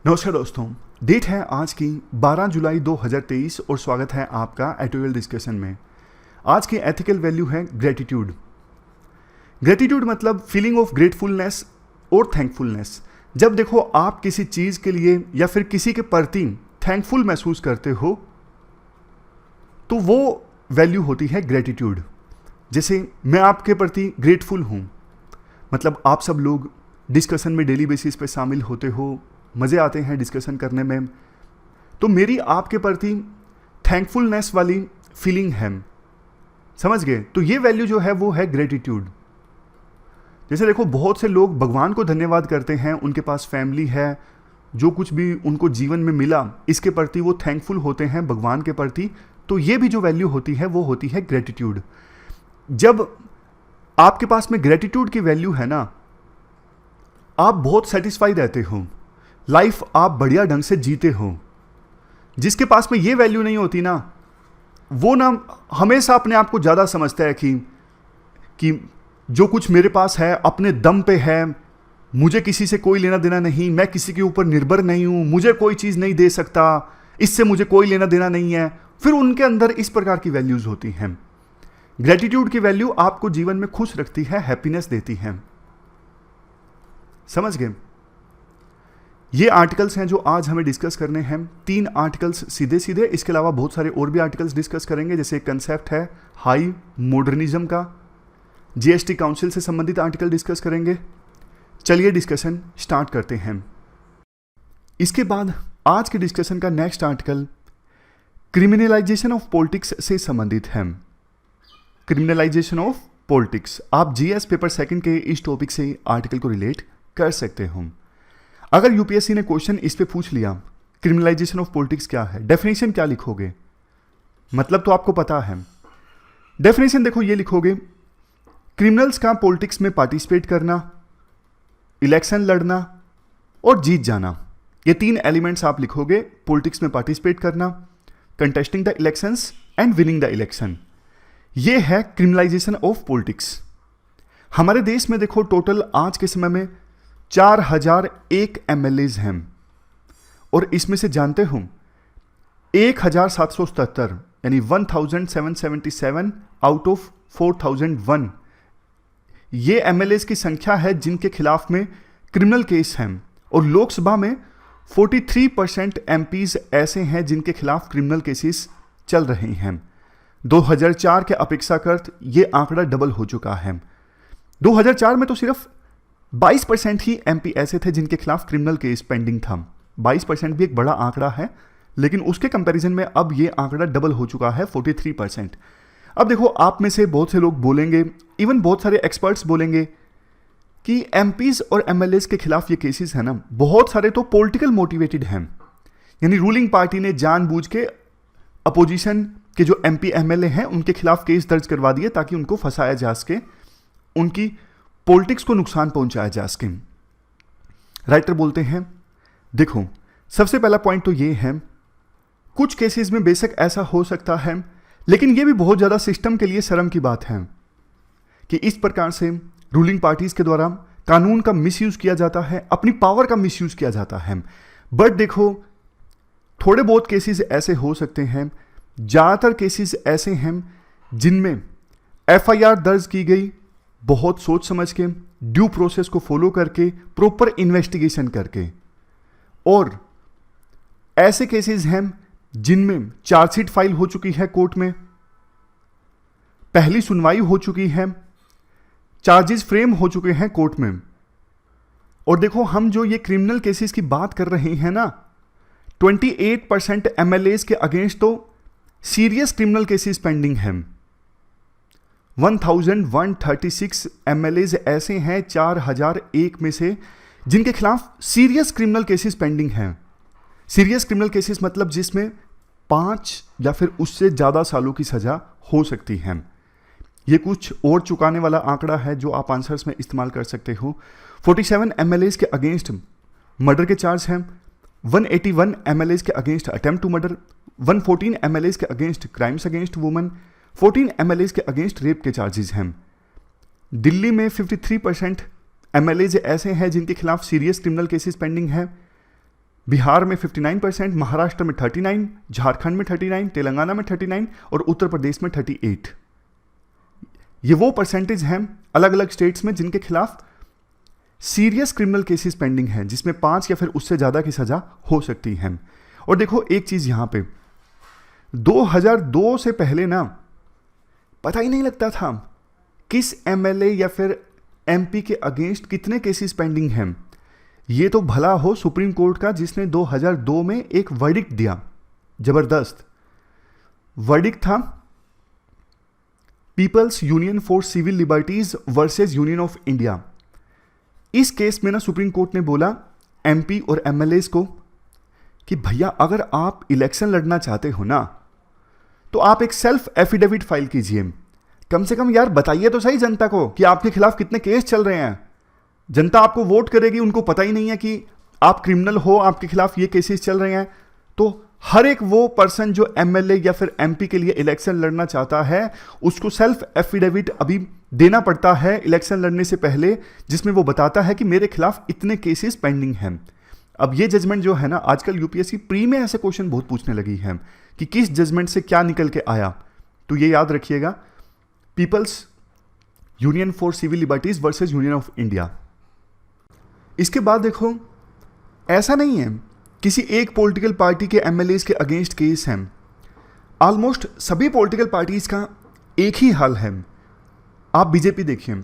नमस्कार दोस्तों। डेट है आज की 12 जुलाई 2023 और स्वागत है आपका एटोरियल डिस्कशन में। आज की एथिकल वैल्यू है ग्रेटिट्यूड। ग्रेटिट्यूड मतलब फीलिंग ऑफ ग्रेटफुलनेस और थैंकफुलनेस। जब देखो आप किसी चीज़ के लिए या फिर किसी के प्रति थैंकफुल महसूस करते हो तो वो वैल्यू होती है ग्रेटिट्यूड। जैसे मैं आपके प्रति ग्रेटफुल हूँ, मतलब आप सब लोग डिस्कशन में डेली बेसिस पे शामिल होते हो, मज़े आते हैं डिस्कशन करने में, तो मेरी आपके प्रति थैंकफुलनेस वाली फीलिंग है। समझ गए? तो ये वैल्यू जो है वो है ग्रेटिट्यूड। जैसे देखो बहुत से लोग भगवान को धन्यवाद करते हैं, उनके पास फैमिली है, जो कुछ भी उनको जीवन में मिला इसके प्रति वो थैंकफुल होते हैं भगवान के प्रति। तो ये भी जो वैल्यू होती है वो होती है ग्रेटिट्यूड। जब आपके पास में ग्रेटिट्यूड की वैल्यू है ना, आप बहुत सेटिस्फाई रहते हो, लाइफ आप बढ़िया ढंग से जीते हो। जिसके पास में ये वैल्यू नहीं होती ना, वो ना हमेशा अपने आप को ज़्यादा समझता है कि जो कुछ मेरे पास है अपने दम पे है, मुझे किसी से कोई लेना देना नहीं, मैं किसी के ऊपर निर्भर नहीं हूँ, मुझे कोई चीज़ नहीं दे सकता, इससे मुझे कोई लेना देना नहीं है। फिर उनके अंदर इस प्रकार की वैल्यूज़ होती हैं। ग्रेटिट्यूड की वैल्यू आपको जीवन में खुश रखती है, हैप्पीनेस देती है। समझ गए? ये आर्टिकल्स हैं जो आज हमें डिस्कस करने हैं। 3 आर्टिकल्स सीधे सीधे, इसके अलावा बहुत सारे और भी आर्टिकल्स डिस्कस करेंगे। जैसे कंसेप्ट है हाई मॉडर्निज्म का, जीएसटी काउंसिल से संबंधित आर्टिकल डिस्कस करेंगे। चलिए डिस्कशन स्टार्ट करते हैं। इसके बाद आज के डिस्कशन का next article criminalisation of politics से संबंधित है। क्रिमिनलाइजेशन ऑफ पॉलिटिक्स, आप जीएस पेपर सेकंड के इस टॉपिक से आर्टिकल को रिलेट कर सकते हो। अगर यूपीएससी ने क्वेश्चन इस पे पूछ लिया क्रिमिनलाइजेशन ऑफ पॉलिटिक्स क्या है, डेफिनेशन क्या लिखोगे? मतलब तो आपको पता है। डेफिनेशन देखो, ये लिखोगे क्रिमिनल्स का पॉलिटिक्स में पार्टिसिपेट करना, इलेक्शन लड़ना और जीत जाना। ये 3 एलिमेंट्स आप लिखोगे। पॉलिटिक्स में पार्टिसिपेट करना, contesting the elections and winning the election. ये है क्रिमिनलाइजेशन ऑफ पॉलिटिक्स। हमारे देश में देखो टोटल आज के समय में 4001 एमएलएज हैं और इसमें से जानते हो 1777 यानी 1777 आउट ऑफ 4001 ये एमएलएज की संख्या है जिनके खिलाफ में क्रिमिनल केस हैं। और लोकसभा में 43% एमपीज ऐसे हैं जिनके खिलाफ क्रिमिनल केसेस चल रहे हैं। 2004 के अपेक्षाकृत ये आंकड़ा डबल हो चुका है। 2004 में तो सिर्फ 22% ही एमपी ऐसे थे जिनके खिलाफ क्रिमिनल केस पेंडिंग था। 22% भी एक बड़ा आंकड़ा है, लेकिन उसके कंपैरिजन में अब ये आंकड़ा डबल हो चुका है, 43%। अब देखो आप में से बहुत से लोग बोलेंगे, इवन बहुत सारे एक्सपर्ट्स बोलेंगे कि एमपीज और एमएलएस के खिलाफ ये केसेस है ना, बहुत सारे तो पॉलिटिकल मोटिवेटेड हैं, यानी रूलिंग पार्टी ने जानबूझ के अपोजिशन के जो एमपी एमएलए हैं उनके खिलाफ केस दर्ज करवा दिए ताकि उनको फंसाया जा सके, उनकी पॉलिटिक्स को नुकसान पहुंचाया जा सके। राइटर बोलते हैं देखो सबसे पहला पॉइंट तो ये है, कुछ केसेस में बेशक ऐसा हो सकता है, लेकिन ये भी बहुत ज़्यादा सिस्टम के लिए शर्म की बात है कि इस प्रकार से रूलिंग पार्टीज के द्वारा कानून का मिसयूज किया जाता है, अपनी पावर का मिसयूज किया जाता है। बट देखो थोड़े बहुत केसेस ऐसे हो सकते हैं, ज़्यादातर केसेस ऐसे हैं जिनमें एफआईआर दर्ज की गई बहुत सोच समझ के, ड्यू प्रोसेस को फॉलो करके, प्रॉपर इन्वेस्टिगेशन करके। और ऐसे केसेस हैं जिनमें चार्जशीट फाइल हो चुकी है कोर्ट में, पहली सुनवाई हो चुकी है, चार्जेस फ्रेम हो चुके हैं कोर्ट में। और देखो हम जो ये क्रिमिनल केसेस की बात कर रहे हैं ना, 28% एमएलएस के अगेंस्ट तो सीरियस क्रिमिनल केसेस पेंडिंग हैं। 1136 एमएलएज ऐसे हैं 4001 में से जिनके खिलाफ सीरियस क्रिमिनल केसेस पेंडिंग हैं। सीरियस क्रिमिनल केसेस मतलब जिसमें 5 या फिर उससे ज़्यादा सालों की सज़ा हो सकती है। ये कुछ और चुकाने वाला आंकड़ा है जो आप आंसर्स में इस्तेमाल कर सकते हो। 47 एमएलएज के अगेंस्ट मर्डर के चार्ज हैं, 181 एमएलएज के against attempt to murder, 114 MLAs के against crimes against women, 14 MLAs के अगेंस्ट रेप के चार्जेस हैं। दिल्ली में 53% एमएलएज ऐसे हैं जिनके खिलाफ सीरियस क्रिमिनल केसेस पेंडिंग है। बिहार में 59%, महाराष्ट्र में 39%, झारखंड में 39%, तेलंगाना में 39% और उत्तर प्रदेश में 38%। ये वो परसेंटेज हैं अलग अलग स्टेट्स में जिनके खिलाफ सीरियस क्रिमिनल केसेस पेंडिंग हैं, जिसमें 5 या फिर उससे ज़्यादा की सज़ा हो सकती है। और देखो एक चीज़ यहाँ पे, 2002 से पहले ना पता ही नहीं लगता था किस एमएलए या फिर एमपी के अगेंस्ट कितने केसेस पेंडिंग हैं। ये तो भला हो सुप्रीम कोर्ट का, जिसने 2002 में एक वर्डिक्ट दिया, जबरदस्त वर्डिक्ट था, People's Union for Civil Liberties versus Union of India. इस केस में ना सुप्रीम कोर्ट ने बोला एमपी और एमएलएस को कि भैया अगर आप इलेक्शन लड़ना चाहते हो ना तो आप एक सेल्फ एफिडेविट फाइल कीजिए, कम से कम यार बताइए तो सही जनता को कि आपके खिलाफ कितने केस चल रहे हैं। जनता आपको वोट करेगी, उनको पता ही नहीं है कि आप क्रिमिनल हो, आपके खिलाफ ये केसेस चल रहे हैं। तो हर एक वो पर्सन जो एमएलए या फिर एमपी के लिए इलेक्शन लड़ना चाहता है उसको सेल्फ एफिडेविट अभी देना पड़ता है इलेक्शन लड़ने से पहले, जिसमें वो बताता है कि मेरे खिलाफ इतने केसेस पेंडिंग हैं। अब ये जजमेंट जो है ना, आजकल यूपीएससी प्री में ऐसे क्वेश्चन बहुत पूछने लगी है कि किस जजमेंट से क्या निकल के आया, तो ये याद रखिएगा, People's Union for Civil Liberties versus Union of India. इसके बाद देखो ऐसा नहीं है किसी एक पॉलिटिकल पार्टी के एमएलएस के अगेंस्ट केस हैं, ऑलमोस्ट सभी पॉलिटिकल पार्टीज का एक ही हाल है। आप बीजेपी देखिए,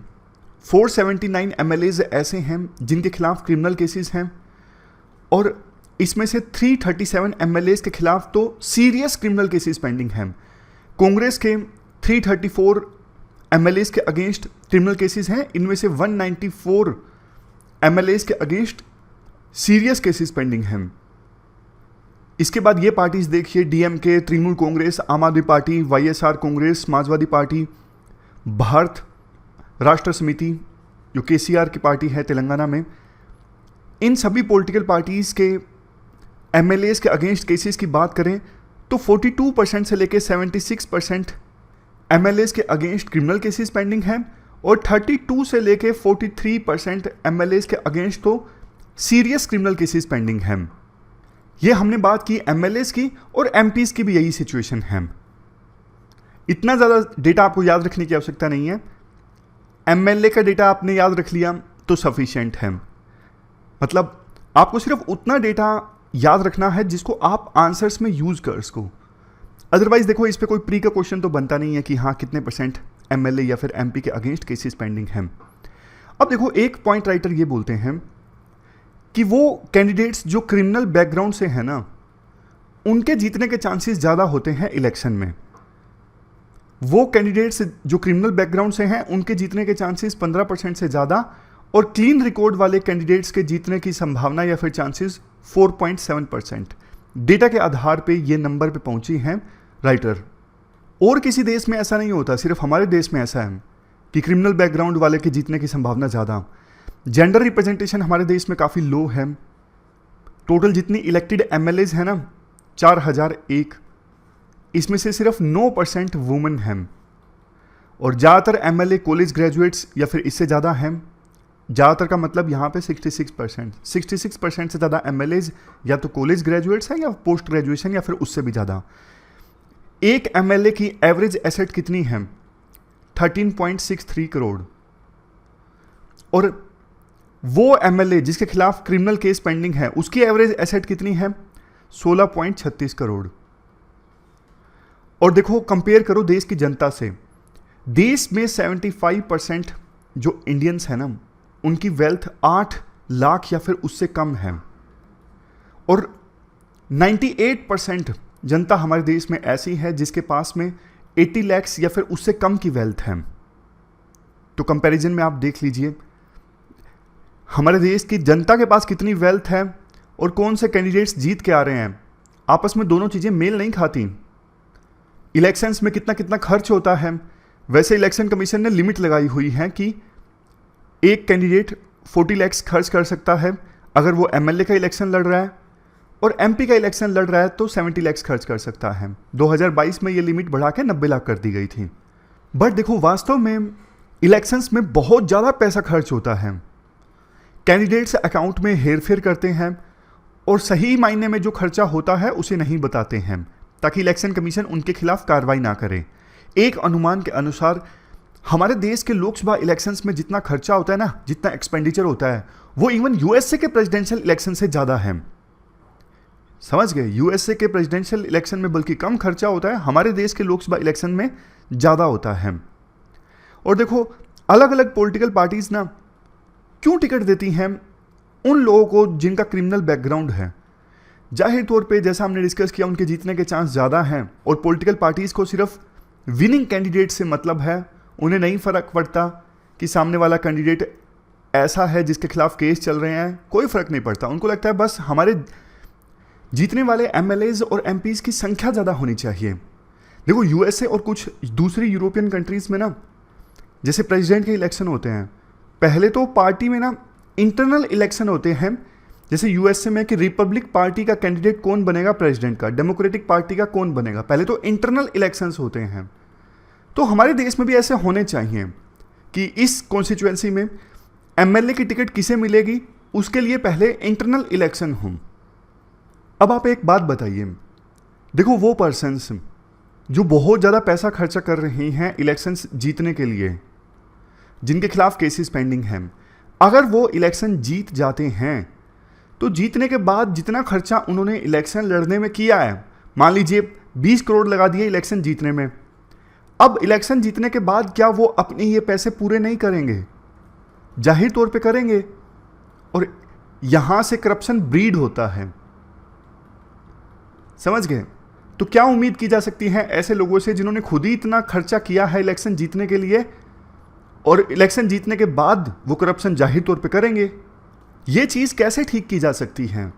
479 एमएलएज ऐसे हैं जिनके खिलाफ क्रिमिनल केसेस हैं और इसमें से 337 एमएलएज के खिलाफ तो सीरियस क्रिमिनल केसेस पेंडिंग हैं। कांग्रेस के 334 एमएलएज के अगेंस्ट क्रिमिनल केसेस हैं, इनमें से 194 एमएलएज के अगेंस्ट सीरियस केसेस पेंडिंग हैं। इसके बाद ये पार्टीज देखिए, डीएमके, तृणमूल कांग्रेस, आम आदमी party, YSR Congress, Samajwadi party, Bharat राष्ट्र समिति जो केसीआर की पार्टी है तेलंगाना में, इन सभी पॉलिटिकल पार्टीज के एमएलएस के अगेंस्ट केसेस की बात करें तो 42% से लेकर 76% एमएलएस के अगेंस्ट क्रिमिनल केसेस पेंडिंग हैं और 32 से लेकर 43% एमएलएस के अगेंस्ट तो सीरियस क्रिमिनल केसेस पेंडिंग हैं। ये हमने बात की एमएलएस की, और एमपीज की भी यही सिचुएशन है। इतना ज़्यादा डेटा आपको याद रखने की आवश्यकता नहीं है, एमएलए का डेटा आपने याद रख लिया तो सफिशिएंट है। मतलब आपको सिर्फ उतना डेटा याद रखना है जिसको आप आंसर्स में यूज कर सको। अदरवाइज देखो इस पे कोई प्री का क्वेश्चन तो बनता नहीं है कि हाँ कितने परसेंट एमएलए या फिर एमपी के अगेंस्ट केसेस पेंडिंग हैं। अब देखो एक पॉइंट राइटर ये बोलते हैं कि वो कैंडिडेट्स जो क्रिमिनल बैकग्राउंड से हैं ना, उनके जीतने के चांसेस ज़्यादा होते हैं इलेक्शन में। वो कैंडिडेट्स जो क्रिमिनल बैकग्राउंड से हैं उनके जीतने के चांसेस 15% से ज़्यादा, और क्लीन रिकॉर्ड वाले कैंडिडेट्स के जीतने की संभावना या फिर चांसेस 4.7%। डेटा के आधार पे ये नंबर पे पहुंची हैं राइटर। और किसी देश में ऐसा नहीं होता, सिर्फ हमारे देश में ऐसा है कि क्रिमिनल बैकग्राउंड वाले के जीतने की संभावना ज़्यादा। जेंडर रिप्रेजेंटेशन हमारे देश में काफ़ी लो है। टोटल जितनी इलेक्टेड एमएलएज है ना 4001, इसमें से सिर्फ 9% वुमेन हैं और ज़्यादातर एमएलए कॉलेज ग्रेजुएट्स या फिर इससे ज़्यादा हैं। ज़्यादातर का मतलब यहाँ पे 66% से ज़्यादा एमएलएज या तो कॉलेज ग्रेजुएट्स हैं या पोस्ट ग्रेजुएशन या फिर उससे भी ज़्यादा। एक एमएलए की एवरेज एसेट कितनी है? 13.63 करोड़। और वो एमएलए जिसके खिलाफ क्रिमिनल केस पेंडिंग है उसकी एवरेज एसेट कितनी है? 16.36 करोड़। और देखो कंपेयर करो देश की जनता से। देश में 75% जो इंडियंस है ना उनकी वेल्थ 8 लाख या फिर उससे कम है, और 98% जनता हमारे देश में ऐसी है जिसके पास में 80 लाख या फिर उससे कम की वेल्थ है। तो कंपैरिजन में आप देख लीजिए हमारे देश की जनता के पास कितनी वेल्थ है और कौन से कैंडिडेट्स जीत के आ रहे हैं। आपस में दोनों चीज़ें मेल नहीं खाती। इलेक्शंस में कितना कितना खर्च होता है, वैसे इलेक्शन कमीशन ने लिमिट लगाई हुई है कि एक कैंडिडेट 40 लाख खर्च कर सकता है अगर वो एमएलए का इलेक्शन लड़ रहा है, और एमपी का इलेक्शन लड़ रहा है तो 70 लाख खर्च कर सकता है। 2022 में ये लिमिट बढ़ा के 90 लाख कर दी गई थी। बट देखो वास्तव में इलेक्शंस में बहुत ज़्यादा पैसा खर्च होता है। कैंडिडेट्स अकाउंट में हेरफेर करते हैं और सही मायने में जो खर्चा होता है उसे नहीं बताते हैं, ताकि इलेक्शन कमीशन उनके खिलाफ कार्रवाई ना करे। एक अनुमान के अनुसार हमारे देश के लोकसभा इलेक्शंस में जितना खर्चा होता है ना, जितना एक्सपेंडिचर होता है, वो इवन यूएसए के प्रेसिडेंशियल इलेक्शन से ज़्यादा है। समझ गए? यूएसए के प्रेसिडेंशियल इलेक्शन में बल्कि कम खर्चा होता है, हमारे देश के लोकसभा इलेक्शन में ज़्यादा होता है। और देखो, अलग अलग पॉलिटिकल पार्टीज ना क्यों टिकट देती हैं उन लोगों को जिनका क्रिमिनल बैकग्राउंड है। जाहिर तौर पे जैसा हमने डिस्कस किया, उनके जीतने के चांस ज़्यादा हैं और पॉलिटिकल पार्टीज़ को सिर्फ विनिंग कैंडिडेट से मतलब है। उन्हें नहीं फ़र्क पड़ता कि सामने वाला कैंडिडेट ऐसा है जिसके खिलाफ केस चल रहे हैं, कोई फ़र्क नहीं पड़ता। उनको लगता है बस हमारे जीतने वाले एमएलएज और एमपीज़ की संख्या ज़्यादा होनी चाहिए। देखो, यूएसए और कुछ दूसरी यूरोपियन कंट्रीज़ में ना, जैसे प्रेसिडेंट के इलेक्शन होते हैं, पहले तो पार्टी में ना इंटरनल इलेक्शन होते हैं। जैसे यूएसए में कि रिपब्लिक पार्टी का कैंडिडेट कौन बनेगा प्रेसिडेंट का, डेमोक्रेटिक पार्टी का कौन बनेगा, पहले तो इंटरनल इलेक्शंस होते हैं। तो हमारे देश में भी ऐसे होने चाहिए कि इस कॉन्स्टिट्यूएंसी में एमएलए की टिकट किसे मिलेगी, उसके लिए पहले इंटरनल इलेक्शन हो। अब आप एक बात बताइए, देखो वो पर्सन्स जो बहुत ज़्यादा पैसा खर्चा कर रहे हैं इलेक्शंस जीतने के लिए, जिनके खिलाफ केसेस पेंडिंग हैं, अगर वो इलेक्शन जीत जाते हैं तो जीतने के बाद जितना खर्चा उन्होंने इलेक्शन लड़ने में किया है, मान लीजिए 20 करोड़ लगा दिए इलेक्शन जीतने में, अब इलेक्शन जीतने के बाद क्या वो अपने ये पैसे पूरे नहीं करेंगे? जाहिर तौर पे करेंगे। और यहां से करप्शन ब्रीड होता है। समझ गए? तो क्या उम्मीद की जा सकती है ऐसे लोगों से जिन्होंने खुद ही इतना खर्चा किया है इलेक्शन जीतने के लिए, और इलेक्शन जीतने के बाद वो करप्शन जाहिर तौर पे करेंगे? ये चीज़ कैसे ठीक की जा सकती है?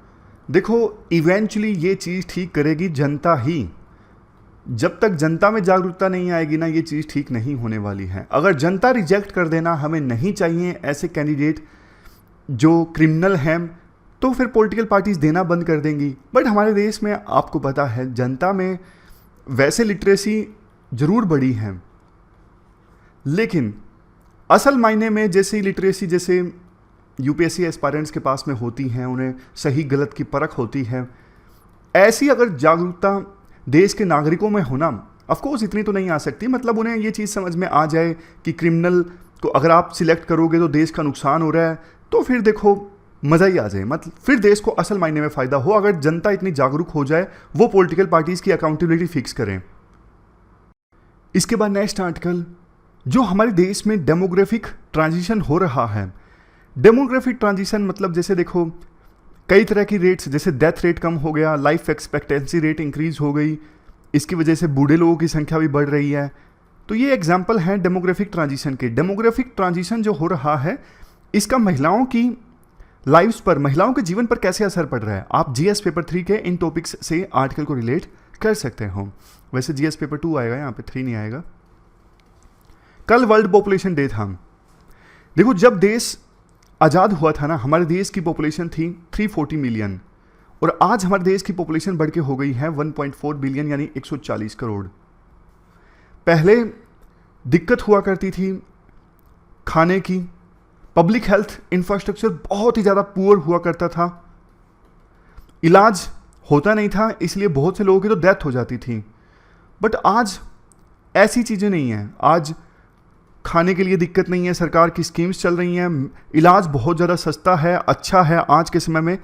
देखो, इवेंचुअली ये चीज़ ठीक करेगी जनता ही। जब तक जनता में जागरूकता नहीं आएगी ना, ये चीज़ ठीक नहीं होने वाली है। अगर जनता रिजेक्ट कर देना, हमें नहीं चाहिए ऐसे कैंडिडेट जो क्रिमिनल हैं, तो फिर पॉलिटिकल पार्टीज देना बंद कर देंगी। बट हमारे देश में आपको पता है, जनता में वैसे लिटरेसी ज़रूर बढ़ी है, लेकिन असल मायने में जैसे लिटरेसी जैसे यूपीएससी एस्पायरेंट्स के पास में होती हैं, उन्हें सही गलत की परख होती है, ऐसी अगर जागरूकता देश के नागरिकों में होना, ऑफकोर्स इतनी तो नहीं आ सकती, मतलब उन्हें ये चीज़ समझ में आ जाए कि क्रिमिनल को अगर आप सिलेक्ट करोगे तो देश का नुकसान हो रहा है, तो फिर देखो मज़ा ही आ जाए, मतलब फिर देश को असल मायने में फ़ायदा हो। अगर जनता इतनी जागरूक हो जाए, वो पॉलिटिकल पार्टीज़ की अकाउंटेबिलिटी फिक्स करें। इसके बाद नेक्स्ट आर्टिकल, जो हमारे देश में डेमोग्राफिक ट्रांजिशन हो रहा है। डेमोग्राफिक ट्रांजिशन मतलब जैसे देखो, कई तरह की रेट्स, जैसे डेथ रेट कम हो गया, लाइफ एक्सपेक्टेंसी रेट इंक्रीज हो गई, इसकी वजह से बूढ़े लोगों की संख्या भी बढ़ रही है। तो ये एग्जाम्पल हैं डेमोग्राफिक ट्रांजिशन के। डेमोग्राफिक ट्रांजिशन जो हो रहा है, इसका महिलाओं की लाइव्स पर, महिलाओं के जीवन पर कैसे असर पड़ रहा है, आप जीएस पेपर 3 के इन टॉपिक्स से आर्टिकल को रिलेट कर सकते हो। वैसे जीएस पेपर 2 आएगा, यहाँ पे 3 नहीं आएगा। कल वर्ल्ड पॉपुलेशन डे था। देखो, जब देश आज़ाद हुआ था ना, हमारे देश की पॉपुलेशन थी 340 मिलियन, और आज हमारे देश की पॉपुलेशन बढ़ के हो गई है 1.4 बिलियन, यानी 140 करोड़। पहले दिक्कत हुआ करती थी खाने की, पब्लिक हेल्थ इंफ्रास्ट्रक्चर बहुत ही ज़्यादा पुअर हुआ करता था, इलाज होता नहीं था, इसलिए बहुत से लोगों की तो डेथ हो जाती थी। बट आज ऐसी चीज़ें नहीं हैं। आज खाने के लिए दिक्कत नहीं है, सरकार की स्कीम्स चल रही हैं, इलाज बहुत ज़्यादा सस्ता है, अच्छा है आज के समय में।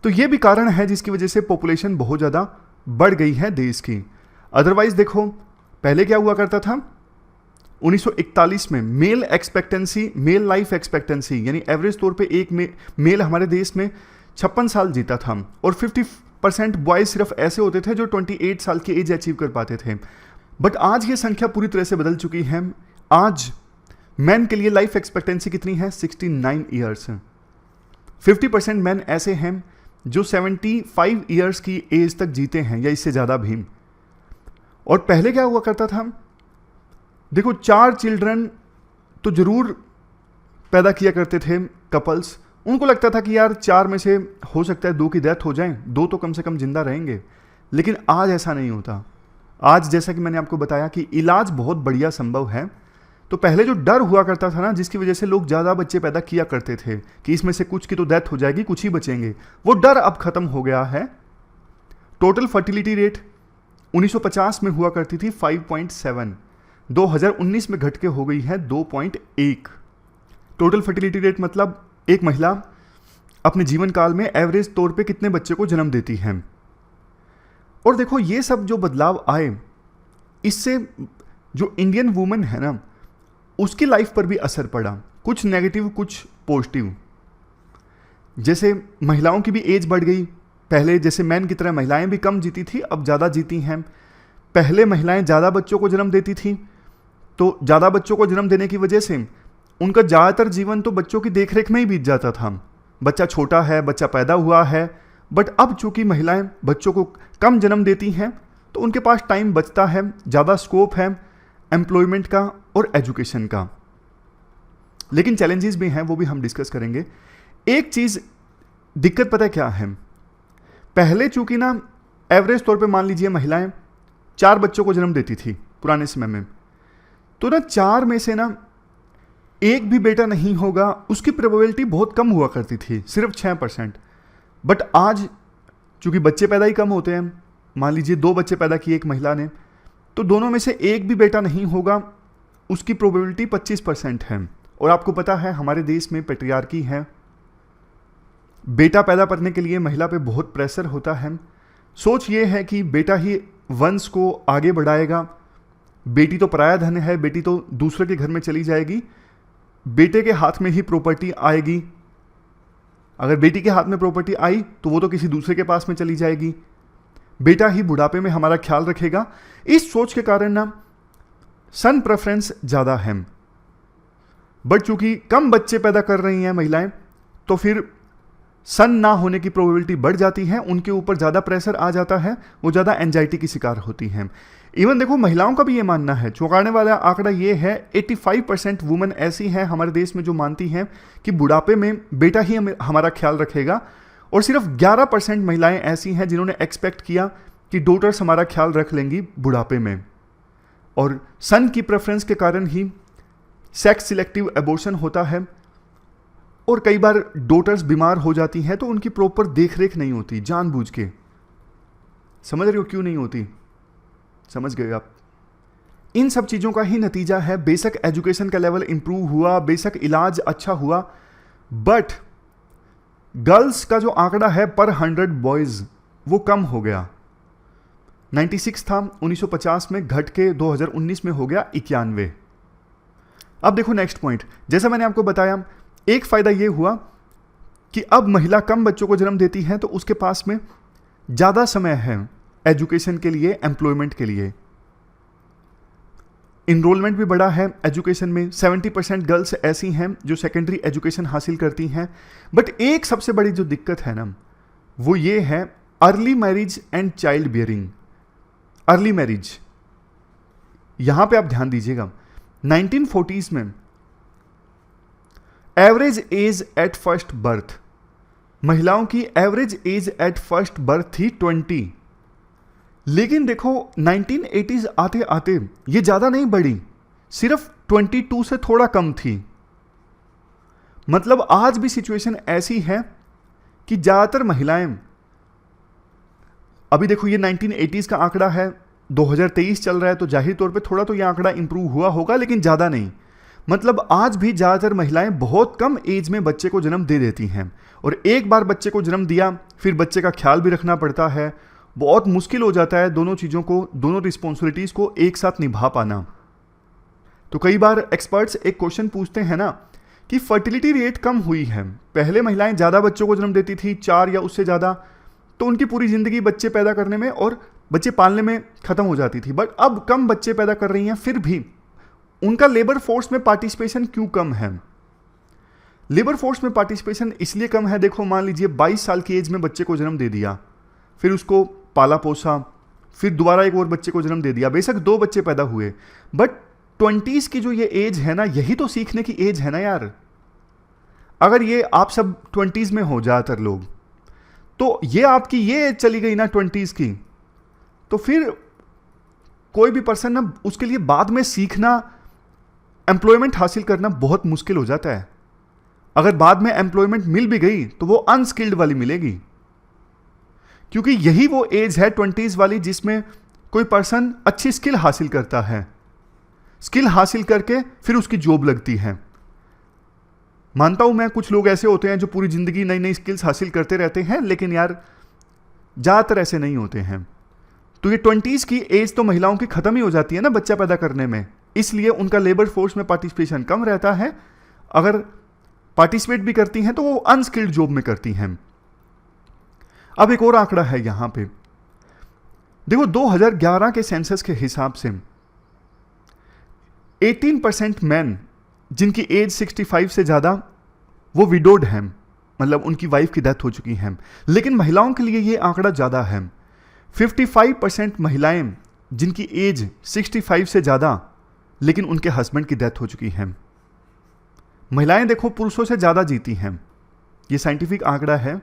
तो ये भी कारण है जिसकी वजह से पॉपुलेशन बहुत ज़्यादा बढ़ गई है देश की। अदरवाइज़ देखो, पहले क्या हुआ करता था, 1941 में male expectancy, male life expectancy, यानी एवरेज तौर पे एक मेल हमारे देश में 56 साल जीता था, और 50% बॉयज़ सिर्फ ऐसे होते थे जो 28 साल की एज अचीव कर पाते थे। बट आज ये संख्या पूरी तरह से बदल चुकी है। आज मैन के लिए लाइफ एक्सपेक्टेंसी कितनी है, 69 ईयर्स है। 50% मैन ऐसे हैं जो 75 ईयर्स की एज तक जीते हैं या इससे ज़्यादा भी। और पहले क्या हुआ करता था, देखो 4 चिल्ड्रन तो ज़रूर पैदा किया करते थे कपल्स। उनको लगता था कि यार 4 में से हो सकता है 2 की डेथ हो जाए, 2 तो कम से कम जिंदा रहेंगे। लेकिन आज ऐसा नहीं होता। आज जैसा कि मैंने आपको बताया कि इलाज बहुत बढ़िया संभव है, तो पहले जो डर हुआ करता था ना, जिसकी वजह से लोग ज़्यादा बच्चे पैदा किया करते थे कि इसमें से कुछ की तो डेथ हो जाएगी, कुछ ही बचेंगे, वो डर अब खत्म हो गया है। टोटल फर्टिलिटी रेट 1950 में हुआ करती थी 5.7, 2019 में घट के हो गई है 2.1। टोटल फर्टिलिटी रेट मतलब एक महिला अपने जीवन काल में एवरेज तौर पे कितने बच्चे को जन्म देती है। और देखो ये सब जो बदलाव आए, इससे जो इंडियन वुमेन है ना, उसकी लाइफ पर भी असर पड़ा, कुछ नेगेटिव कुछ पॉजिटिव। जैसे महिलाओं की भी एज बढ़ गई, पहले जैसे मैन की तरह महिलाएं भी कम जीती थी, अब ज़्यादा जीती हैं। पहले महिलाएं ज़्यादा बच्चों को जन्म देती थी, तो ज़्यादा बच्चों को जन्म देने की वजह से उनका ज़्यादातर जीवन तो बच्चों की देखरेख में ही बीत जाता था। बच्चा छोटा है, बच्चा पैदा हुआ है, बट अब चूंकि महिलाएं बच्चों को कम जन्म देती हैं तो उनके पास टाइम बचता है, ज़्यादा स्कोप है एम्प्लॉयमेंट का और एजुकेशन का। लेकिन चैलेंजेस भी हैं, वो भी हम डिस्कस करेंगे। एक चीज़ दिक्कत पता है क्या है, पहले चूंकि ना एवरेज तौर पे मान लीजिए महिलाएं 4 बच्चों को जन्म देती थी पुराने समय में, तो ना 4 में से ना एक भी बेटा नहीं होगा, उसकी प्रोबेबिलिटी बहुत कम हुआ करती थी, सिर्फ 6%। बट आज चूंकि बच्चे पैदा ही कम होते हैं, मान लीजिए 2 बच्चे पैदा किए एक महिला ने, तो दोनों में से एक भी बेटा नहीं होगा, उसकी प्रोबेबिलिटी 25% है। और आपको पता है हमारे देश में पैट्रियार्की है, बेटा पैदा करने के लिए महिला पे बहुत प्रेशर होता है। सोच ये है कि बेटा ही वंश को आगे बढ़ाएगा, बेटी तो पराया धन है, बेटी तो दूसरे के घर में चली जाएगी, बेटे के हाथ में ही प्रॉपर्टी आएगी, अगर बेटी के हाथ में प्रॉपर्टी आई तो वो तो किसी दूसरे के पास में चली जाएगी, बेटा ही बुढ़ापे में हमारा ख्याल रखेगा। इस सोच के कारण ना सन प्रेफरेंस ज़्यादा है। बट चूंकि कम बच्चे पैदा कर रही हैं महिलाएं, तो फिर सन ना होने की प्रोबेबिलिटी बढ़ जाती है, उनके ऊपर ज़्यादा प्रेशर आ जाता है, वो ज़्यादा एंजाइटी की शिकार होती हैं। इवन देखो महिलाओं का भी ये मानना है, चौंकाने वाला आंकड़ा ये है 85% वुमेन ऐसी हैं हमारे देश में जो मानती हैं कि बुढ़ापे में बेटा ही हमारा ख्याल रखेगा, और सिर्फ 11% महिलाएं ऐसी हैं जिन्होंने एक्सपेक्ट किया कि डॉटर्स हमारा ख्याल रख लेंगी बुढ़ापे में। और सन की प्रेफरेंस के कारण ही सेक्स सिलेक्टिव एबॉर्शन होता है, और कई बार डॉटर्स बीमार हो जाती हैं तो उनकी प्रॉपर देखरेख नहीं होती जानबूझ के। समझ रहे हो क्यों नहीं होती? समझ गए आप? इन सब चीज़ों का ही नतीजा है। बेशक एजुकेशन का लेवल इंप्रूव हुआ, बेशक इलाज अच्छा हुआ, बट गर्ल्स का जो आंकड़ा है पर 100 बॉयज वो कम हो गया। 96 था 1950 में, घट के 2019 में हो गया 91। अब देखो नेक्स्ट पॉइंट, जैसा मैंने आपको बताया, एक फायदा ये हुआ कि अब महिला कम बच्चों को जन्म देती है तो उसके पास में ज़्यादा समय है एजुकेशन के लिए, एम्प्लॉयमेंट के लिए। इनरोलमेंट भी बढ़ा है एजुकेशन में, 70% गर्ल्स ऐसी हैं जो सेकेंडरी एजुकेशन हासिल करती हैं। बट एक सबसे बड़ी जो दिक्कत है ना, वो ये है early marriage and child bearing. Early marriage, यहां पे आप ध्यान दीजिएगा, 1940s में average age at first birth, महिलाओं की average age at first birth थी 20। लेकिन देखो 1980s आते आते ये ज़्यादा नहीं बढ़ी, सिर्फ 22 से थोड़ा कम थी। मतलब आज भी सिचुएशन ऐसी है कि ज़्यादातर महिलाएं, अभी देखो ये 1980s का आंकड़ा है, 2023 चल रहा है, तो जाहिर तौर पे थोड़ा तो ये आंकड़ा इंप्रूव हुआ होगा, लेकिन ज़्यादा नहीं। मतलब आज भी ज़्यादातर महिलाएं बहुत कम एज में बच्चे को जन्म दे देती हैं, और एक बार बच्चे को जन्म दिया फिर बच्चे का ख्याल भी रखना पड़ता है, बहुत मुश्किल हो जाता है दोनों चीज़ों को, दोनों रिस्पॉन्सिबिलिटीज़ को एक साथ निभा पाना। तो कई बार एक्सपर्ट्स एक क्वेश्चन पूछते हैं ना कि फर्टिलिटी रेट कम हुई है, पहले महिलाएं ज़्यादा बच्चों को जन्म देती थी, 4 या उससे ज़्यादा, तो उनकी पूरी ज़िंदगी बच्चे पैदा करने में और बच्चे पालने में ख़त्म हो जाती थी। बट अब कम बच्चे पैदा कर रही हैं, फिर भी उनका लेबर फोर्स में पार्टिसिपेशन क्यों कम है? लेबर फोर्स में पार्टिसिपेशन इसलिए कम है, देखो मान लीजिए 22 साल की एज में बच्चे को जन्म दे दिया, फिर उसको पाला पोसा, फिर दोबारा एक और बच्चे को जन्म दे दिया, बेशक 2 बच्चे पैदा हुए, बट 20s की जो ये एज है ना, यही तो सीखने की एज है ना यार। अगर ये आप सब 20s में हो ज़्यादातर लोग, तो ये आपकी ये एज चली गई ना 20s की, तो फिर कोई भी पर्सन ना उसके लिए बाद में सीखना एम्प्लॉयमेंट हासिल करना बहुत मुश्किल हो जाता है। अगर बाद में एम्प्लॉयमेंट मिल भी गई तो वो अनस्किल्ड वाली मिलेगी, क्योंकि यही वो एज है 20s वाली जिसमें कोई पर्सन अच्छी स्किल हासिल करता है, स्किल हासिल करके फिर उसकी जॉब लगती है। मानता हूं मैं कुछ लोग ऐसे होते हैं जो पूरी जिंदगी नई नई स्किल्स हासिल करते रहते हैं, लेकिन यार ज्यादातर ऐसे नहीं होते हैं। तो ये 20s की एज तो महिलाओं की खत्म ही हो जाती है ना बच्चा पैदा करने में, इसलिए उनका लेबर फोर्स में पार्टिसिपेशन कम रहता है। अगर पार्टिसिपेट भी करती हैं तो वो अनस्किल्ड जॉब में करती हैं। अब एक और आंकड़ा है यहां पे, देखो 2011 के सेंसस के हिसाब से 18% मैन जिनकी एज 65 से ज्यादा वो विडोड हैं, मतलब उनकी वाइफ की डेथ हो चुकी है। लेकिन महिलाओं के लिए ये आंकड़ा ज्यादा है, 55% महिलाएं जिनकी एज 65 से ज्यादा लेकिन उनके हस्बैंड की डेथ हो चुकी है। महिलाएं देखो पुरुषों से ज्यादा जीती हैं, ये साइंटिफिक आंकड़ा है।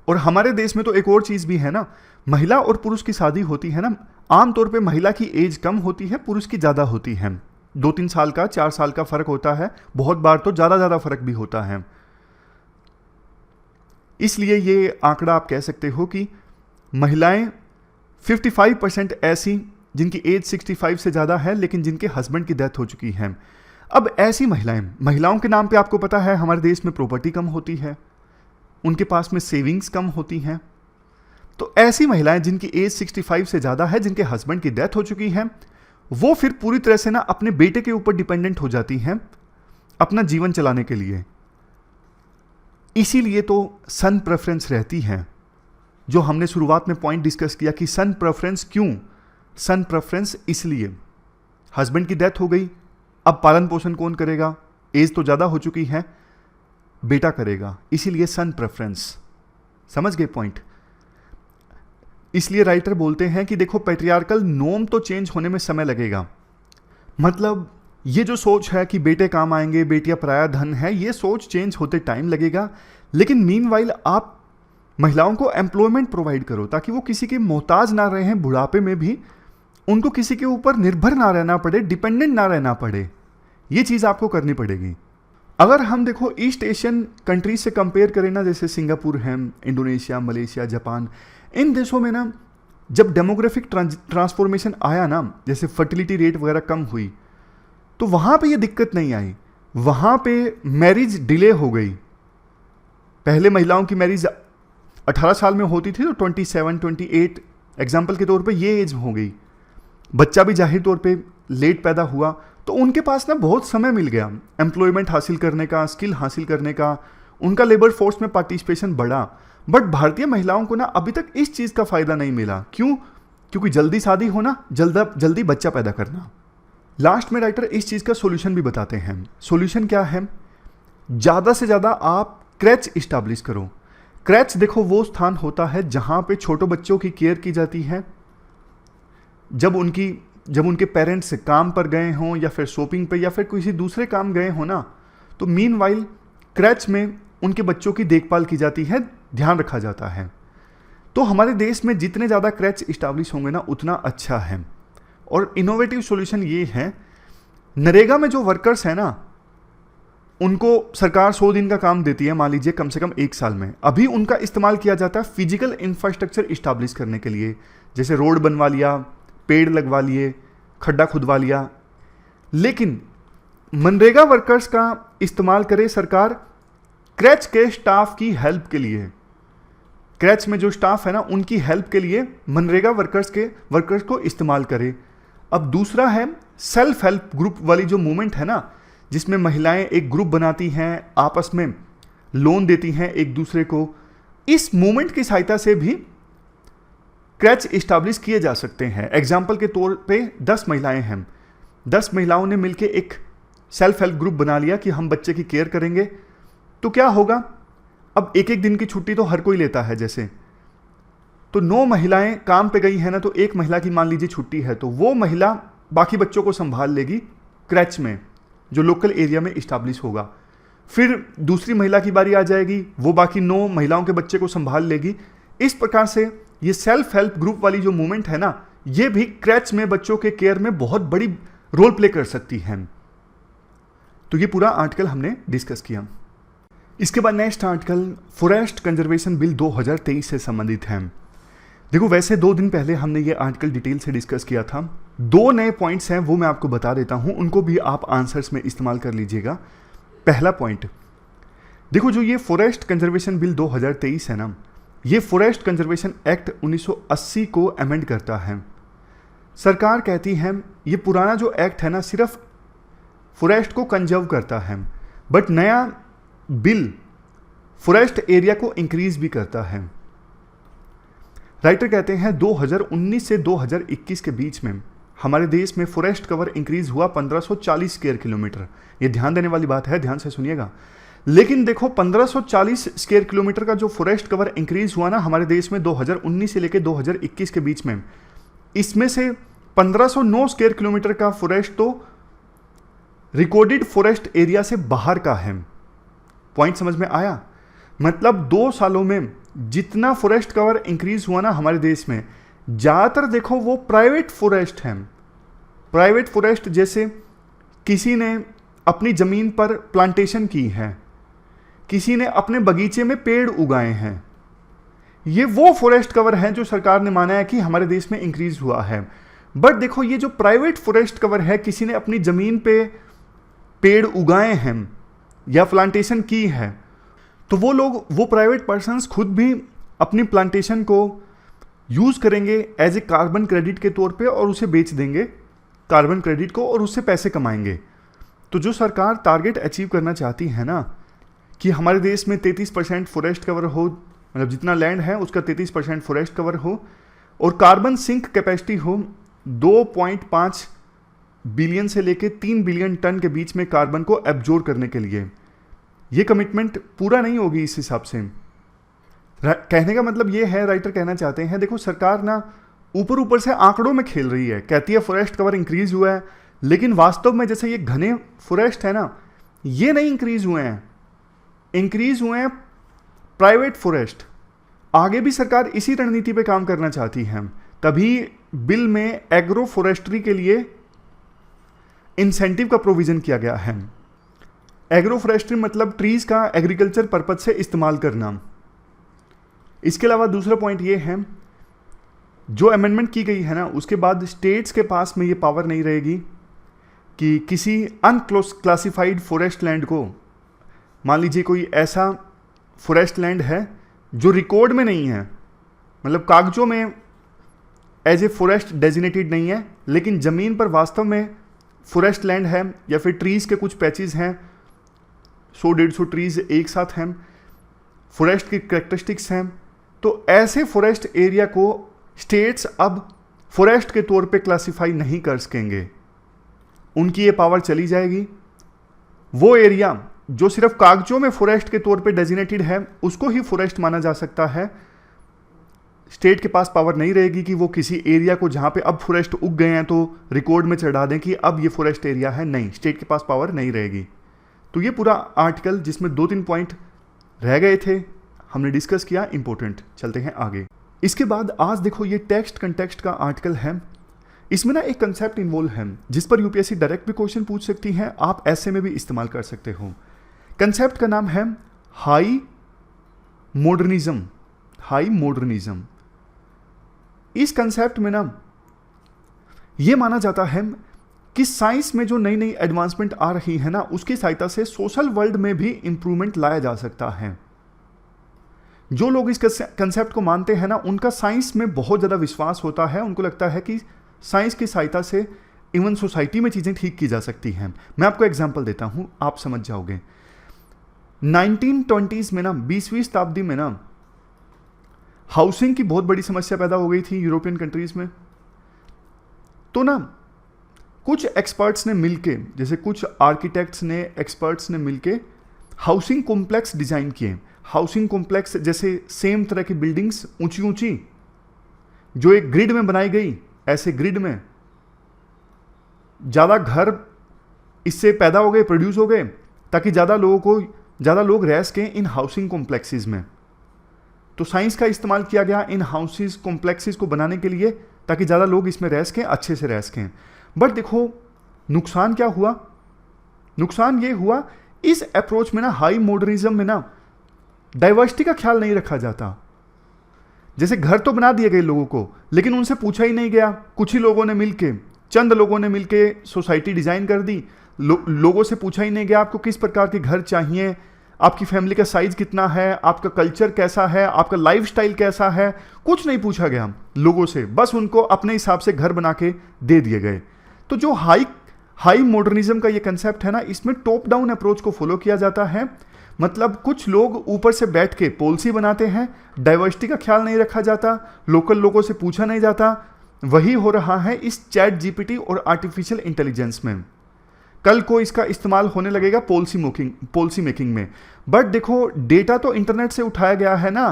और हमारे देश में तो एक और चीज भी है ना, महिला और पुरुष की शादी होती है ना, आमतौर पे महिला की एज कम होती है, पुरुष की ज्यादा होती है। 2-3 साल का 4 साल का फर्क होता है, बहुत बार तो ज्यादा फर्क भी होता है। इसलिए ये आंकड़ा आप कह सकते हो कि महिलाएं 55% ऐसी जिनकी एज 65 से ज्यादा है लेकिन जिनके हस्बैंड की डेथ हो चुकी है। अब ऐसी महिलाओं के नाम पे आपको पता है हमारे देश में प्रॉपर्टी कम होती है, उनके पास में सेविंग्स कम होती हैं। तो ऐसी महिलाएं जिनकी एज 65 से ज्यादा है, जिनके हस्बैंड की डेथ हो चुकी है, वो फिर पूरी तरह से ना अपने बेटे के ऊपर डिपेंडेंट हो जाती हैं अपना जीवन चलाने के लिए। इसीलिए तो सन प्रेफरेंस रहती है, जो हमने शुरुआत में पॉइंट डिस्कस किया कि सन प्रेफरेंस क्यों। सन प्रेफरेंस इसलिए हस्बैंड की डेथ हो गई, अब पालन पोषण कौन करेगा, एज तो ज्यादा हो चुकी है, बेटा करेगा, इसीलिए सन प्रेफरेंस। समझ गए पॉइंट। इसलिए राइटर बोलते हैं कि देखो पैट्रियार्कल नॉर्म तो चेंज होने में समय लगेगा। मतलब ये जो सोच है कि बेटे काम आएंगे, बेटियां पराया धन है, ये सोच चेंज होते टाइम लगेगा। लेकिन मीनवाइल आप महिलाओं को एम्प्लॉयमेंट प्रोवाइड करो ताकि वो किसी के मोहताज ना रहे हैं, बुढ़ापे में भी उनको किसी के ऊपर निर्भर ना रहना पड़े, डिपेंडेंट ना रहना पड़े। ये चीज आपको करनी पड़ेगी। अगर हम देखो ईस्ट एशियन कंट्रीज से कंपेयर करें ना, जैसे सिंगापुर है, इंडोनेशिया, मलेशिया, जापान, इन देशों में ना जब डेमोग्राफिक ट्रांसफॉर्मेशन आया ना, जैसे फर्टिलिटी रेट वगैरह कम हुई, तो वहां पे ये दिक्कत नहीं आई। वहां पे मैरिज डिले हो गई। पहले महिलाओं की मैरिज 18 साल में होती थी, तो 27, 28 एग्जाम्पल के तौर पे ये एज हो गई। बच्चा भी जाहिर तौर पे लेट पैदा हुआ, तो उनके पास ना बहुत समय मिल गया एम्प्लॉयमेंट हासिल करने का, स्किल हासिल करने का, उनका लेबर फोर्स में पार्टिसिपेशन बढ़ा। बट भारतीय महिलाओं को ना अभी तक इस चीज का फायदा नहीं मिला। क्यों? क्योंकि जल्दी शादी होना, जल्दी बच्चा पैदा करना। लास्ट में राइटर इस चीज का सॉल्यूशन भी बताते हैं। सॉल्यूशन क्या है? ज्यादा से ज्यादा आप क्रैच इस्टेब्लिश करो। क्रैच देखो वो स्थान होता है जहां पे छोटे बच्चों की केयर की जाती है। जब उनके पेरेंट्स काम पर गए हों या फिर शॉपिंग पे या फिर किसी दूसरे काम गए हो ना, तो मीनवाइल क्रैच में उनके बच्चों की देखभाल की जाती है, ध्यान रखा जाता है। तो हमारे देश में जितने ज़्यादा क्रैच इस्टेब्लिश होंगे ना उतना अच्छा है। और इनोवेटिव सॉल्यूशन ये है, नरेगा में जो वर्कर्स हैं ना, उनको सरकार 100 दिन का काम देती है, मान लीजिए कम से कम 1 साल में। अभी उनका इस्तेमाल किया जाता है फिजिकल इंफ्रास्ट्रक्चर इस्टेब्लिश करने के लिए, जैसे रोड बनवा लिया, पेड़ लगवा लिए, खड्डा खुदवा लिया। लेकिन मनरेगा वर्कर्स का इस्तेमाल करे सरकार क्रैच के स्टाफ की हेल्प के लिए। क्रैच में जो स्टाफ है ना, उनकी हेल्प के लिए मनरेगा वर्कर्स को इस्तेमाल करे। अब दूसरा है सेल्फ हेल्प ग्रुप वाली जो मूवमेंट है ना, जिसमें महिलाएं एक ग्रुप बनाती हैं, आपस में लोन देती हैं एक दूसरे को। इस मूवमेंट की सहायता से भी क्रैच इस्टेब्लिश किए जा सकते हैं। एग्जाम्पल के तौर पे 10 महिलाएं हैं, 10 महिलाओं ने मिलकर एक सेल्फ हेल्प ग्रुप बना लिया कि हम बच्चे की केयर करेंगे। तो क्या होगा, अब एक दिन की छुट्टी तो हर कोई लेता है, जैसे तो 9 महिलाएं काम पे गई है ना, तो एक महिला की मान लीजिए छुट्टी है, तो वो महिला बाकी बच्चों को संभाल लेगी क्रैच में, जो लोकल एरिया में इस्टेब्लिश होगा। फिर दूसरी महिला की बारी आ जाएगी, वो बाकी 9 महिलाओं के बच्चे को संभाल लेगी। इस प्रकार से ये सेल्फ हेल्प ग्रुप वाली जो मूवमेंट है ना, ये भी क्रैच में बच्चों के केयर में बहुत बड़ी रोल प्ले कर सकती है। तो ये पूरा आर्टिकल हमने डिस्कस किया। इसके बाद next article forest conservation bill 2023 से संबंधित है। देखो वैसे 2 दिन पहले हमने ये आर्टिकल डिटेल से डिस्कस किया था। 2 नए पॉइंट्स हैं वो मैं आपको बता देता हूं, उनको भी आप आंसर्स में इस्तेमाल कर लीजिएगा। पहला पॉइंट देखो, जो ये फॉरेस्ट कंजर्वेशन बिल 2023 है ना, ये फॉरेस्ट कंजर्वेशन एक्ट 1980 को अमेंड करता है। सरकार कहती है ये पुराना जो एक्ट है ना सिर्फ फॉरेस्ट को कंजर्व करता है, बट नया बिल फॉरेस्ट एरिया को इंक्रीज भी करता है। राइटर कहते हैं 2019 से 2021 के बीच में हमारे देश में फॉरेस्ट कवर इंक्रीज हुआ 1540 स्क्वायर किलोमीटर। ये ध्यान देने वाली बात है, ध्यान से सुनिएगा। लेकिन देखो 1540 स्क्वायर किलोमीटर का जो फॉरेस्ट कवर इंक्रीज हुआ ना हमारे देश में 2019 से लेकर 2021 के बीच में, इसमें से 1509 स्क्वायर किलोमीटर का फॉरेस्ट तो रिकॉर्डेड फॉरेस्ट एरिया से बाहर का है। पॉइंट समझ में आया? मतलब 2 सालों में जितना फॉरेस्ट कवर इंक्रीज हुआ ना हमारे देश में, ज़्यादातर देखो वो प्राइवेट फॉरेस्ट हैं। प्राइवेट फॉरेस्ट जैसे किसी ने अपनी ज़मीन पर प्लांटेशन की है, किसी ने अपने बगीचे में पेड़ उगाए हैं, ये वो फॉरेस्ट कवर है जो सरकार ने माना है कि हमारे देश में इंक्रीज हुआ है। बट देखो ये जो प्राइवेट फॉरेस्ट कवर है, किसी ने अपनी ज़मीन पे पेड़ उगाए हैं या प्लांटेशन की है, तो वो लोग, वो प्राइवेट पर्सन्स खुद भी अपनी प्लांटेशन को यूज़ करेंगे एज ए कार्बन क्रेडिट के तौर पे और उसे बेच देंगे कार्बन क्रेडिट को और उससे पैसे कमाएंगे। तो जो सरकार टारगेट अचीव करना चाहती है ना कि हमारे देश में 33% फॉरेस्ट कवर हो, मतलब जितना लैंड है उसका 33% फॉरेस्ट कवर हो और कार्बन सिंक कैपेसिटी हो 2.5 बिलियन से लेके 3 बिलियन टन के बीच में कार्बन को एब्जॉर्ब करने के लिए, ये कमिटमेंट पूरा नहीं होगी इस हिसाब से। कहने का मतलब ये है, राइटर कहना चाहते हैं देखो सरकार ना ऊपर ऊपर से आंकड़ों में खेल रही है, कहती है फॉरेस्ट कवर इंक्रीज हुआ है, लेकिन वास्तव में जैसे ये घने फॉरेस्ट है ना, ये नहीं इंक्रीज हुए हैं, इंक्रीज हुए हैं प्राइवेट फॉरेस्ट। आगे भी सरकार इसी रणनीति पे काम करना चाहती है, तभी बिल में एग्रो फॉरेस्ट्री के लिए इंसेंटिव का प्रोविजन किया गया है। एग्रो फॉरेस्ट्री मतलब ट्रीज का एग्रीकल्चर पर्पज से इस्तेमाल करना। इसके अलावा दूसरा पॉइंट ये है, जो अमेंडमेंट की गई है ना उसके बाद स्टेट्स के पास में ये पावर नहीं रहेगी कि किसी अनक्लासिफाइड फॉरेस्ट लैंड को, मान लीजिए कोई ऐसा फॉरेस्ट लैंड है जो रिकॉर्ड में नहीं है, मतलब कागजों में एज ए फॉरेस्ट डेजिनेटेड नहीं है, लेकिन ज़मीन पर वास्तव में फॉरेस्ट लैंड है या फिर ट्रीज़ के कुछ पैचेस हैं, 100-150 ट्रीज़ एक साथ हैं, फॉरेस्ट की कैरेक्टरिस्टिक्स हैं, तो ऐसे फॉरेस्ट एरिया को स्टेट्स अब फॉरेस्ट के तौर पे क्लासिफाई नहीं कर सकेंगे, उनकी ये पावर चली जाएगी। वो एरिया जो सिर्फ कागजों में फॉरेस्ट के तौर पे डेजिनेटेड है उसको ही फॉरेस्ट माना जा सकता है। स्टेट के पास पावर नहीं रहेगी कि वो किसी एरिया को जहाँ पे अब फॉरेस्ट उग गए हैं तो रिकॉर्ड में चढ़ा दें कि अब ये फॉरेस्ट एरिया है, नहीं, स्टेट के पास पावर नहीं रहेगी। तो ये पूरा आर्टिकल जिसमें 2-3 पॉइंट रह गए थे हमने डिस्कस किया, इंपॉर्टेंट। चलते हैं आगे। इसके बाद आज देखो ये टेक्स्ट कंटेक्स्ट का आर्टिकल है, इसमें ना एक कंसेप्ट इन्वॉल्व है जिस पर यूपीएससी डायरेक्ट भी क्वेश्चन पूछ सकती है, आप ऐसे में भी इस्तेमाल कर सकते हो। कंसेप्ट का नाम है हाई मॉडर्निज्म। हाई मॉडर्निज्म, इस कंसेप्ट में ना ये माना जाता है कि साइंस में जो नई नई एडवांसमेंट आ रही है ना उसकी सहायता से सोशल वर्ल्ड में भी इंप्रूवमेंट लाया जा सकता है। जो लोग इस कंसेप्ट को मानते हैं ना उनका साइंस में बहुत ज़्यादा विश्वास होता है, उनको लगता है कि साइंस की सहायता से इवन सोसाइटी में चीज़ें ठीक की जा सकती हैं। मैं आपको एग्जांपल देता हूँ, आप समझ जाओगे। 1920s में ना, 20वीं शताब्दी में ना हाउसिंग की बहुत बड़ी समस्या पैदा हो गई थी यूरोपियन कंट्रीज में। तो ना कुछ एक्सपर्ट्स ने मिलके, जैसे कुछ आर्किटेक्ट्स ने, एक्सपर्ट्स ने मिलके हाउसिंग कॉम्प्लेक्स डिजाइन किए। हाउसिंग कॉम्प्लेक्स जैसे सेम तरह की बिल्डिंग्स ऊंची ऊंची जो एक ग्रिड में बनाई गई, ऐसे ग्रिड में ज़्यादा घर इससे पैदा हो गए, प्रोड्यूस हो गए, ताकि ज़्यादा लोग रह सकें इन हाउसिंग कॉम्प्लेक्सेस में। तो साइंस का इस्तेमाल किया गया इन हाउसेस कॉम्प्लेक्सेस को बनाने के लिए, ताकि ज़्यादा लोग इसमें रह सकें, अच्छे से रह सकें। बट देखो नुकसान क्या हुआ, नुकसान ये हुआ इस अप्रोच में ना, हाई मॉडर्निज्म में ना डाइवर्सिटी का ख्याल नहीं रखा जाता। जैसे घर तो बना दिए गए लोगों को, लेकिन उनसे पूछा ही नहीं गया। कुछ ही लोगों ने मिलके, चंद लोगों ने मिलके सोसाइटी डिजाइन कर दी। लोगों से पूछा ही नहीं गया आपको किस प्रकार के घर चाहिए, आपकी फैमिली का साइज कितना है, आपका कल्चर कैसा है, आपका लाइफस्टाइल कैसा है, कुछ नहीं पूछा गया लोगों से। बस उनको अपने हिसाब से घर बना के दे दिए गए। तो जो हाई मॉडर्निज्म का ये कंसेप्ट है ना, इसमें टॉप डाउन अप्रोच को फॉलो किया जाता है। मतलब कुछ लोग ऊपर से बैठ के पॉलिसी बनाते हैं, डाइवर्सिटी का ख्याल नहीं रखा जाता, लोकल लोगों से पूछा नहीं जाता। वही हो रहा है इस चैट जीपीटी और आर्टिफिशियल इंटेलिजेंस में। कल को इसका इस्तेमाल होने लगेगा पॉलिसी मेकिंग में। बट देखो, डेटा तो इंटरनेट से उठाया गया है ना।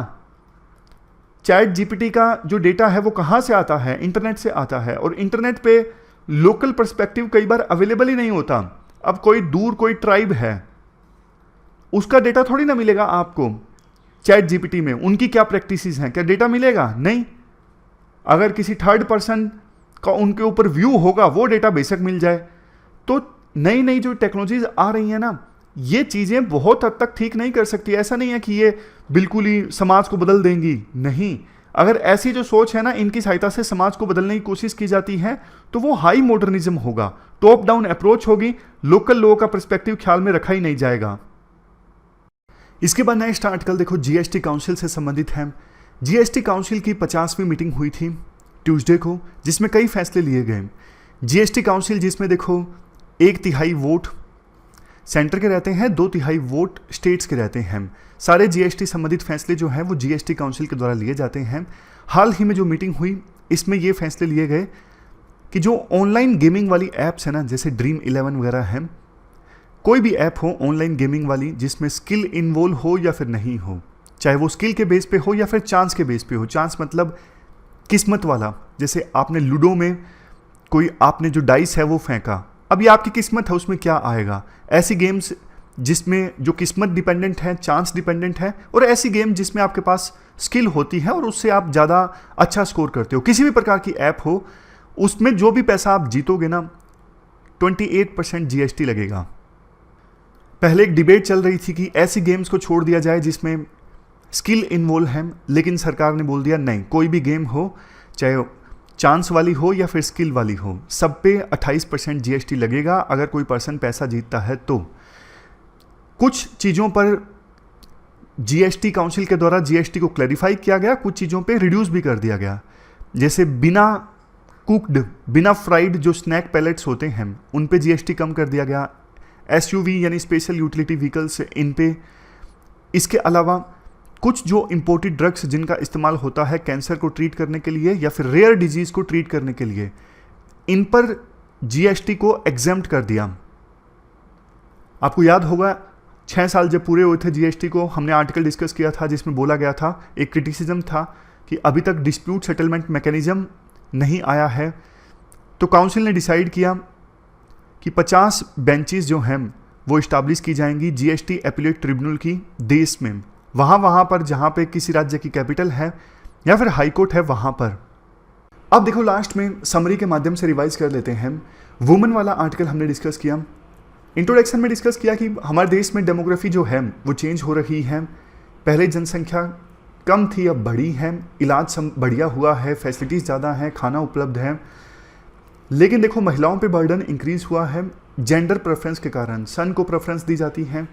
चैट जीपीटी का जो डेटा है वो कहाँ से आता है? इंटरनेट से आता है। और इंटरनेट पे लोकल पर्सपेक्टिव कई बार अवेलेबल ही नहीं होता। अब कोई दूर कोई ट्राइब है, उसका डेटा थोड़ी ना मिलेगा आपको चैट जीपीटी में। उनकी क्या प्रैक्टिसेस हैं, क्या डेटा मिलेगा? नहीं। अगर किसी थर्ड पर्सन का उनके ऊपर व्यू होगा, वो डेटा बेशक मिल जाए। तो नई नई जो टेक्नोलॉजीज आ रही है ना, ये चीज़ें बहुत हद तक ठीक नहीं कर सकती। ऐसा नहीं है कि ये बिल्कुल ही समाज को बदल देंगी, नहीं। अगर ऐसी जो सोच है ना, इनकी सहायता से समाज को बदलने की कोशिश की जाती है, तो वो हाई मॉडर्निज्म होगा, टॉप डाउन अप्रोच होगी, लोकल लोगों का पर्सपेक्टिव ख्याल में रखा ही नहीं जाएगा। इसके बाद नेक्स्ट आर्टिकल देखो, जीएसटी काउंसिल से संबंधित है। जीएसटी काउंसिल की 50वीं मीटिंग हुई थी ट्यूसडे को, जिसमें कई फैसले लिए गए। जीएसटी काउंसिल जिसमें देखो 1/3 वोट सेंटर के रहते हैं, 2/3 वोट स्टेट्स के रहते हैं। सारे जीएसटी संबंधित फैसले जो हैं वो जीएसटी काउंसिल के द्वारा लिए जाते हैं। हाल ही में जो मीटिंग हुई, इसमें ये फैसले लिए गए कि जो ऑनलाइन गेमिंग वाली ऐप्स है ना, जैसे ड्रीम 11 वगैरह है, कोई भी ऐप हो ऑनलाइन गेमिंग वाली जिसमें स्किल इन्वॉल्व हो या फिर नहीं हो, चाहे वो स्किल के बेस पे हो या फिर चांस के बेस पे हो। चांस मतलब किस्मत वाला, जैसे आपने लूडो में कोई आपने जो डाइस है वो फेंका, अब ये आपकी किस्मत है, उसमें क्या आएगा। ऐसी गेम्स जिसमें जो किस्मत डिपेंडेंट है, चांस डिपेंडेंट है, और ऐसी गेम जिसमें आपके पास स्किल होती है और उससे आप ज़्यादा अच्छा स्कोर करते हो। किसी भी प्रकार की ऐप हो, उसमें जो भी पैसा आप जीतोगे ना, 28% जीएसटी लगेगा। पहले एक डिबेट चल रही थी कि ऐसी गेम्स को छोड़ दिया जाए जिसमें स्किल इन्वॉल्व है, लेकिन सरकार ने बोल दिया नहीं, कोई भी गेम हो, चाहे चांस वाली हो या फिर स्किल वाली हो, सब पे 28% जीएसटी लगेगा अगर कोई पर्सन पैसा जीतता है तो। कुछ चीज़ों पर जीएसटी काउंसिल के द्वारा जीएसटी को क्लैरिफाई किया गया, कुछ चीज़ों पे रिड्यूस भी कर दिया गया। जैसे बिना कुक्ड, बिना फ्राइड जो स्नैक पैलेट्स होते हैं, उन पे जीएसटी कम कर दिया गया। एसयूवी यानी स्पेशल यूटिलिटी व्हीकल्स, इन पे। इसके अलावा कुछ जो इंपोर्टेड ड्रग्स जिनका इस्तेमाल होता है कैंसर को ट्रीट करने के लिए या फिर रेयर डिजीज़ को ट्रीट करने के लिए, इन पर जीएसटी को एग्जेम्प्ट कर दिया। आपको याद होगा 6 साल जब पूरे हुए थे जीएसटी को, हमने आर्टिकल डिस्कस किया था जिसमें बोला गया था, एक क्रिटिसिज्म था कि अभी तक डिस्प्यूट सेटलमेंट मैकेनिज्म नहीं आया है। तो काउंसिल ने डिसाइड किया कि 50 बेंचेस जो हैं वो इस्टाब्लिश की जाएंगी जीएसटी एपीलेट ट्रिब्यूनल की देश में, वहाँ पर जहाँ पे किसी राज्य की कैपिटल है या फिर हाई कोर्ट है वहाँ पर। अब देखो लास्ट में समरी के माध्यम से रिवाइज कर लेते हैं। वुमेन वाला आर्टिकल हमने डिस्कस किया, इंट्रोडक्शन में डिस्कस किया कि हमारे देश में डेमोग्राफी जो है वो चेंज हो रही है। पहले जनसंख्या कम थी, अब बढ़ी है, इलाज बढ़िया हुआ है, फैसिलिटीज़ ज़्यादा हैं, खाना उपलब्ध है। लेकिन देखो महिलाओं पे बर्डन इंक्रीज़ हुआ है जेंडर प्रेफरेंस के कारण। सन को प्रेफरेंस दी जाती है।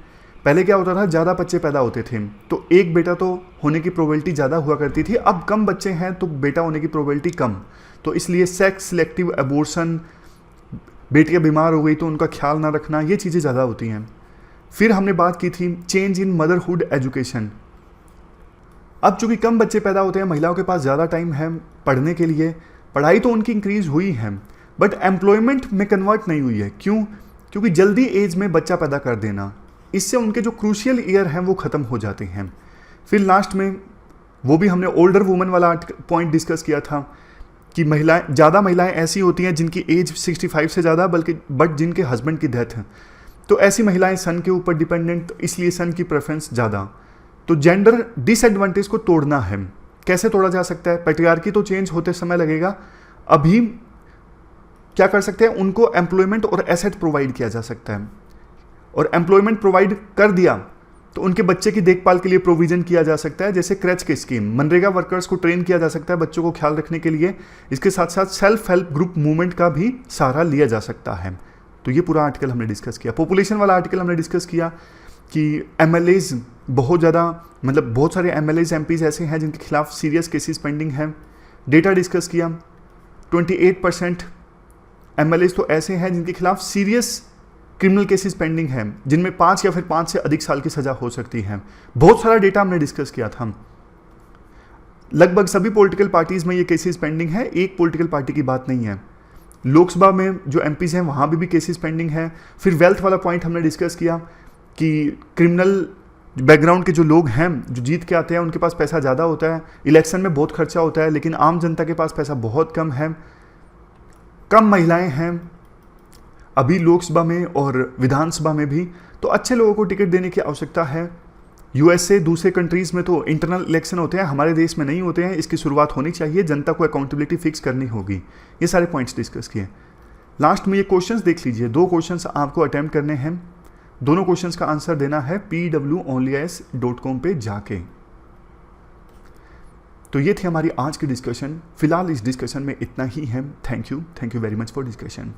पहले क्या होता था, ज़्यादा बच्चे पैदा होते थे तो एक बेटा तो होने की प्रोबेबिलिटी ज़्यादा हुआ करती थी। अब कम बच्चे हैं तो बेटा होने की प्रोबेबिलिटी कम, तो इसलिए सेक्स सिलेक्टिव एबॉर्शन, बेटियाँ बीमार हो गई तो उनका ख्याल ना रखना, ये चीज़ें ज़्यादा होती हैं। फिर हमने बात की थी चेंज इन मदरहुड एजुकेशन। अब चूँकि कम बच्चे पैदा होते हैं, महिलाओं के पास ज़्यादा टाइम है पढ़ने के लिए, पढ़ाई तो उनकी इंक्रीज़ हुई है बट एम्प्लॉयमेंट में कन्वर्ट नहीं हुई है। क्यों? क्योंकि जल्दी एज में बच्चा पैदा कर देना, इससे उनके जो क्रूशियल ईयर हैं वो ख़त्म हो जाते हैं। फिर लास्ट में वो भी हमने ओल्डर वुमेन वाला पॉइंट डिस्कस किया था कि ज़्यादा महिलाएं ऐसी होती हैं जिनकी एज 65 से ज़्यादा, बट जिनके हस्बैंड की डेथ है, तो ऐसी महिलाएं सन के ऊपर डिपेंडेंट, इसलिए सन की प्रेफरेंस ज़्यादा। तो जेंडर डिसएडवांटेज को तोड़ना है। कैसे तोड़ा जा सकता है? पैट्रियार्की तो चेंज होते समय लगेगा। अभी क्या कर सकते हैं, उनको एम्प्लॉयमेंट और एसेट प्रोवाइड किया जा सकता है। और एम्प्लॉयमेंट प्रोवाइड कर दिया तो उनके बच्चे की देखभाल के लिए प्रोविजन किया जा सकता है, जैसे क्रच की स्कीम। मनरेगा वर्कर्स को ट्रेन किया जा सकता है बच्चों को ख्याल रखने के लिए। इसके साथ साथ सेल्फ हेल्प ग्रुप मूवमेंट का भी सहारा लिया जा सकता है। तो ये पूरा आर्टिकल हमने डिस्कस किया। पॉपुलेशन वाला आर्टिकल हमने डिस्कस किया कि एमएलएज बहुत ज़्यादा, मतलब बहुत सारे एमएलएज एमपीज ऐसे हैं जिनके खिलाफ सीरियस केसेस पेंडिंग हैं। डेटा डिस्कस किया, 28% एमएलएज तो ऐसे हैं जिनके खिलाफ सीरियस क्रिमिनल केसेस पेंडिंग हैं, जिनमें 5 या फिर 5 से अधिक साल की सजा हो सकती है। बहुत सारा डेटा हमने डिस्कस किया था। लगभग सभी पॉलिटिकल पार्टीज में ये केसेस पेंडिंग है, एक पॉलिटिकल पार्टी की बात नहीं है। लोकसभा में जो एमपीज हैं वहाँ भी केसेस पेंडिंग है। फिर वेल्थ वाला पॉइंट हमने डिस्कस किया कि क्रिमिनल बैकग्राउंड के जो लोग हैं जो जीत के आते हैं उनके पास पैसा ज़्यादा होता है, इलेक्शन में बहुत खर्चा होता है, लेकिन आम जनता के पास पैसा बहुत कम है। कम महिलाएं हैं अभी लोकसभा में और विधानसभा में भी, तो अच्छे लोगों को टिकट देने की आवश्यकता है। यूएसए दूसरे कंट्रीज़ में तो इंटरनल इलेक्शन होते हैं, हमारे देश में नहीं होते हैं। इसकी शुरुआत होनी चाहिए, जनता को अकाउंटेबिलिटी फिक्स करनी होगी। ये सारे पॉइंट्स डिस्कस किए। लास्ट में ये क्वेश्चंस देख लीजिए, 2 क्वेश्चंस आपको अटेम्प्ट करने हैं। दोनों क्वेश्चंस का आंसर देना है pwonlys.com पे जाके। तो ये थी हमारी आज की डिस्कशन। फिलहाल इस डिस्कशन में इतना ही है। Thank you very much for discussion.